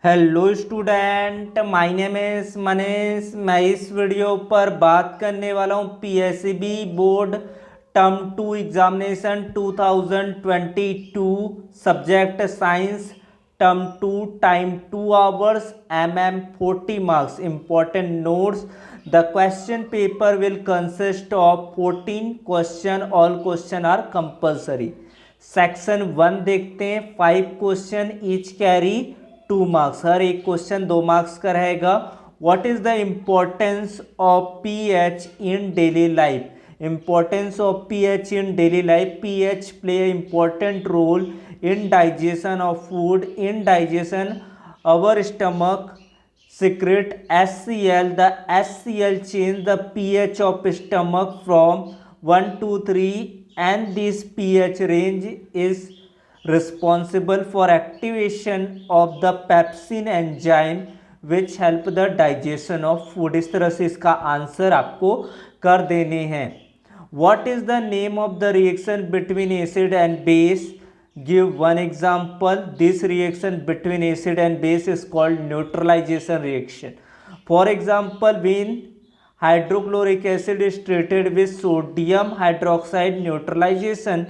Hello student, my name is Manish. मैं इस वीडियो पर बात करने वाला हूँ PSCB board term 2 examination 2022 subject science term 2 time 2 hours MM 40 marks important notes. The question paper will consist of 14 question. All question are compulsory. Section 1 देखते हैं। 5 क्वेश्चन ईच कैरी 2 मार्क्स। हर एक क्वेश्चन 2 मार्क्स का रहेगा। What is the importance of pH in daily life? Importance of pH in daily life: pH play important role in digestion of food. In digestion, our stomach secrete HCl. The HCl change the pH of stomach from 1 to 3, and this pH range is responsible for activation of the pepsin enzyme which help the digestion of food. इस तरह से इसका answer आपको कर देने हैं। What is the name of the reaction between acid and base? Give one example. This reaction between acid and base is called neutralization reaction. For example, when hydrochloric acid is treated with sodium hydroxide, neutralization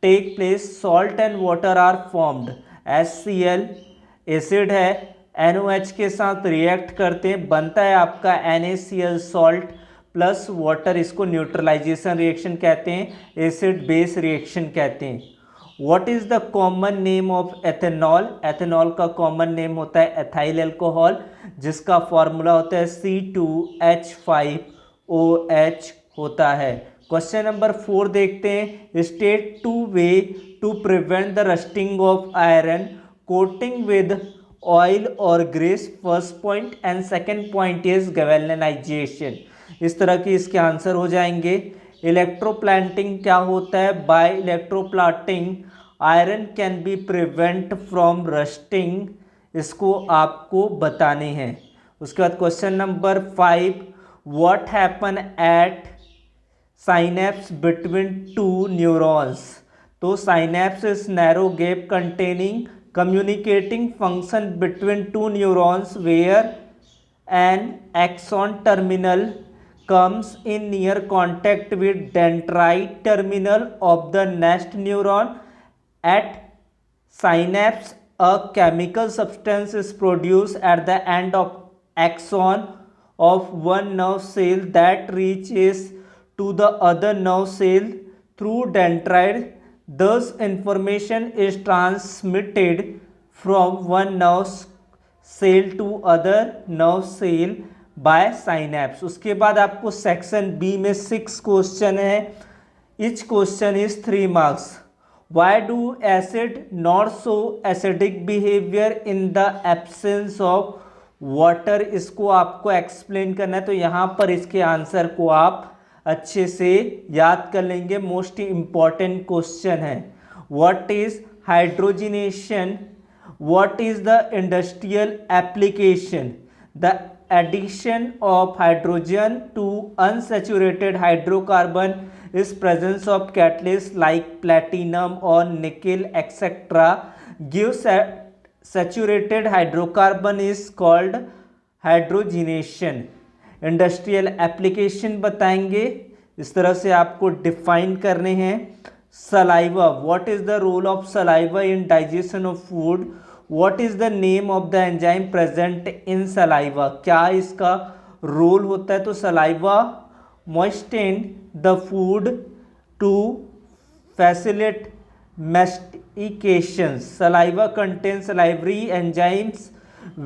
take place. Salt and water are formed. HCl acid है, NOH के साथ react करते हैं, बनता है आपका NaCl salt plus water. इसको neutralisation reaction कहते हैं, एसिड बेस रिएक्शन कहते हैं। What is the common name of ethanol? Ethanol का कॉमन नेम होता है एथाइल अल्कोहल, जिसका फॉर्मूला होता है C2H5OH होता है। क्वेश्चन नंबर 4 देखते हैं। State 2 way to prevent the rusting of iron: coating with oil और grease first point, and second point is galvanization. इस तरह की इसके आंसर हो जाएंगे। इलेक्ट्रोप्लांटिंग क्या होता है? By electroplating iron can be prevent from rusting. इसको आपको बताने हैं। उसके बाद question number 5, what happen at synapse between 2 neurons? तो synapse is narrow gap containing communicating function between 2 neurons where an axon terminal comes in near contact with dendrite terminal of the next neuron. At synapse, a chemical substance is produced at the end of axon of one nerve cell that reaches to the other nerve cell through dendrite. Thus, information is transmitted from one nerve cell to other nerve cell by synapse. उसके बाद आपको section B में 6 question है। Each question is 3 marks. Why do acid not show acidic behavior in the absence of water? इसको आपको explain करना है, तो यहाँ पर इसके आंसर को आप अच्छे से याद कर लेंगे। मोस्ट इंपॉर्टेंट क्वेश्चन है। What is hydrogenation? What is the industrial application? The addition of hydrogen to unsaturated hydrocarbon is presence of catalyst like platinum और nickel etcetera give saturated hydrocarbon is called hydrogenation. Industrial application बताएंगे। इस तरह से आपको define करने हैं। Saliva: what is the role of saliva in digestion of food? What is the name of the enzyme present in saliva? क्या इसका role होता है? तो saliva moisten the food to facilitate mastication. Saliva contains salivary enzymes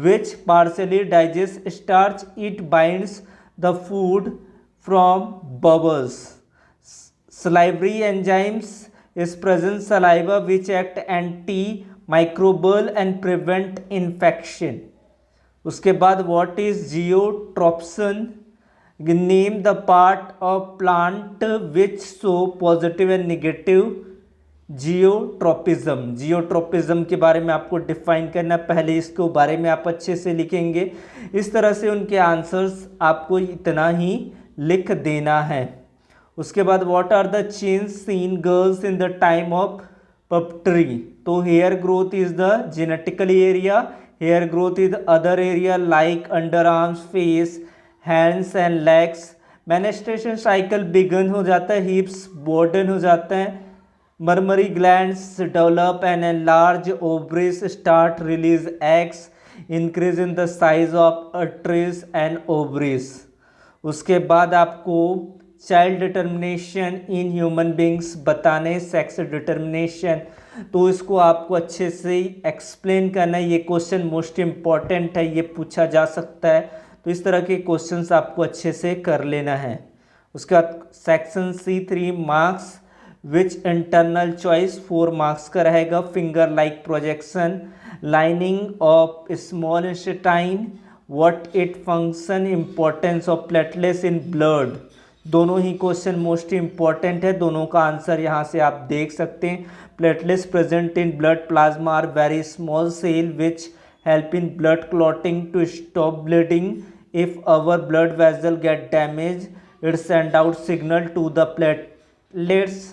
which partially digest starch. It binds the food from bubbles. Salivary enzymes is present saliva which act antimicrobial and prevent infection. उसके बाद what is geotrophin? Name the part of plant which show positive and negative geotropism. Geotropism के बारे में आपको define करना, पहले इसके बारे में आप अच्छे से लिखेंगे। इस तरह से उनके आंसर्स आपको इतना ही लिख देना है। उसके बाद what are the change seen girls in the time of पप्ट्री? तो hair growth is the genetically area, hair growth is other area like under arms, face, hands and legs. Menstruation cycle begin हो जाता है, hips broaden हो जाता है, mammary glands develop and enlarge, ovaries start release eggs, increase in the size of uterus and ovaries. उसके बाद आपको child determination in human beings बताने, सेक्स डिटर्मिनेशन, तो इसको आपको अच्छे से एक्सप्लेन करना है। ये क्वेश्चन मोस्ट इम्पॉर्टेंट है, ये पूछा जा सकता है, तो इस तरह के क्वेश्चंस आपको अच्छे से कर लेना है। उसके बाद section C 3 marks which internal choice 4 marks का रहेगा। Finger like projection, lining of small intestine, what it function, importance of platelets in blood. दोनों ही क्वेश्चन मोस्ट इंपॉर्टेंट है, दोनों का आंसर यहाँ से आप देख सकते हैं। Platelets present in blood plasma are very small cell which help in blood clotting to stop bleeding. If our blood vessel get damage it send out signal to the platelets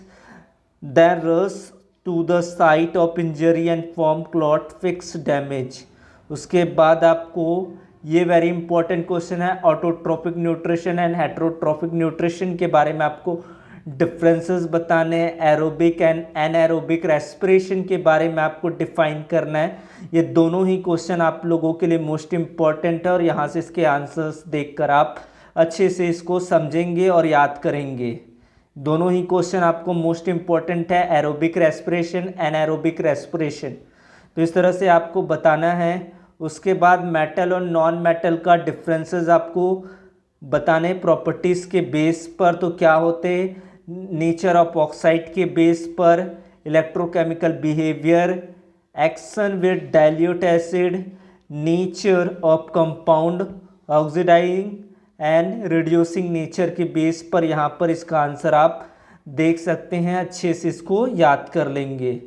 then rush to the site of injury and form clot, fix damage। उसके बाद आपको ये very important question है, autotrophic nutrition and heterotrophic nutrition के बारे में आपको differences बताने हैं। एरोबिक एंड एनएरोबिक रेस्पिरेशन के बारे में आपको डिफाइन करना है। ये दोनों ही क्वेश्चन आप लोगों के लिए मोस्ट इम्पॉर्टेंट है और यहाँ से इसके आंसर्स देखकर आप अच्छे से इसको समझेंगे और याद करेंगे। दोनों ही क्वेश्चन आपको मोस्ट इम्पॉर्टेंट है, एरोबिक रेस्पिरेशन, एनाएरोबिक रेस्पिरेशन, तो इस तरह से आपको बताना है। उसके बाद मेटल और नॉन मेटल का डिफरेंसेस आपको बताने प्रॉपर्टीज़ के बेस पर, तो क्या होते हैं, नेचर ऑफ ऑक्साइड के बेस पर, electrochemical behaviour, action with dilute acid, nature of compound, oxidizing and reducing nature के बेस पर यहाँ पर इसका आंसर आप देख सकते हैं। अच्छे से इसको याद कर लेंगे।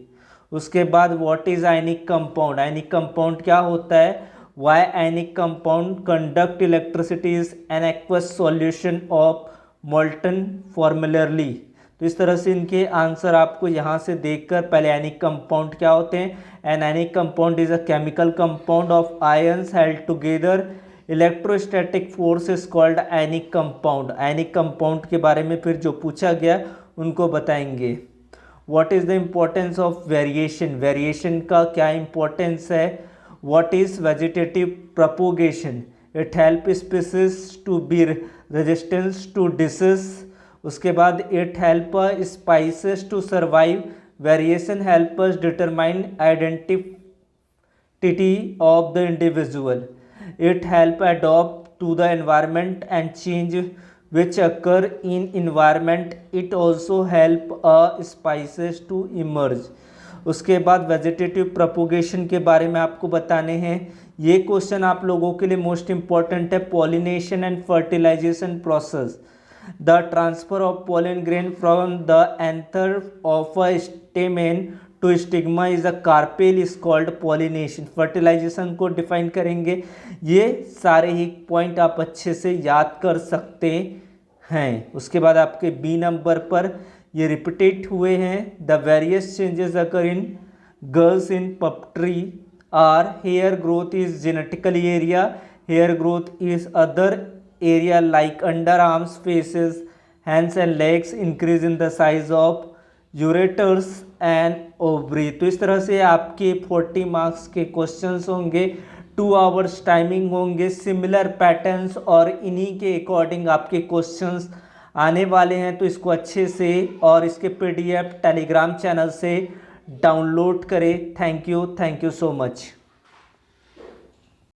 उसके बाद what is ionic compound, ionic compound क्या होता है, why ionic compound conduct electricity is an aqueous solution of molten form only. तो इस तरह से इनके आंसर आपको यहाँ से देखकर, पहले आयनिक कंपाउंड क्या होते हैं, an ionic compound is a chemical compound of ions held together, electrostatic force is called ionic compound. Ionic compound के बारे में फिर जो पूछा गया उनको बताएंगे। What is the importance of variation, variation का क्या इम्पोर्टेंस है। What is vegetative propagation, it help species to be resistance to disease. उसके बाद it help species to survive, variation help us determine identity of the individual. It help adapt to the environment and change which occur in environment. It also help species to emerge। उसके बाद vegetative propagation के बारे में आपको बताने हैं। ये question आप लोगों के लिए मोस्ट इम्पॉर्टेंट है। Pollination and fertilization process, the transfer of pollen grain from the anther of a stamen to stigma is a carpel is called pollination. Fertilization को डिफाइन करेंगे। ये सारे ही पॉइंट आप अच्छे से याद कर सकते हैं। उसके बाद आपके बी नंबर पर ये रिपीटेड हुए हैं। The various changes occur in girls in पपट्री are hair growth is genetically area, hair growth is other area like under arms, faces, hands and legs, increase in the size of ureters and ovary. तो इस तरह से आपके 40 marks के questions होंगे, 2 hours timing होंगे, similar patterns और इन्हीं के अकॉर्डिंग आपके क्वेश्चंस आने वाले हैं। तो इसको अच्छे से और इसके PDF टेलीग्राम चैनल से डाउनलोड करें। Thank you so much.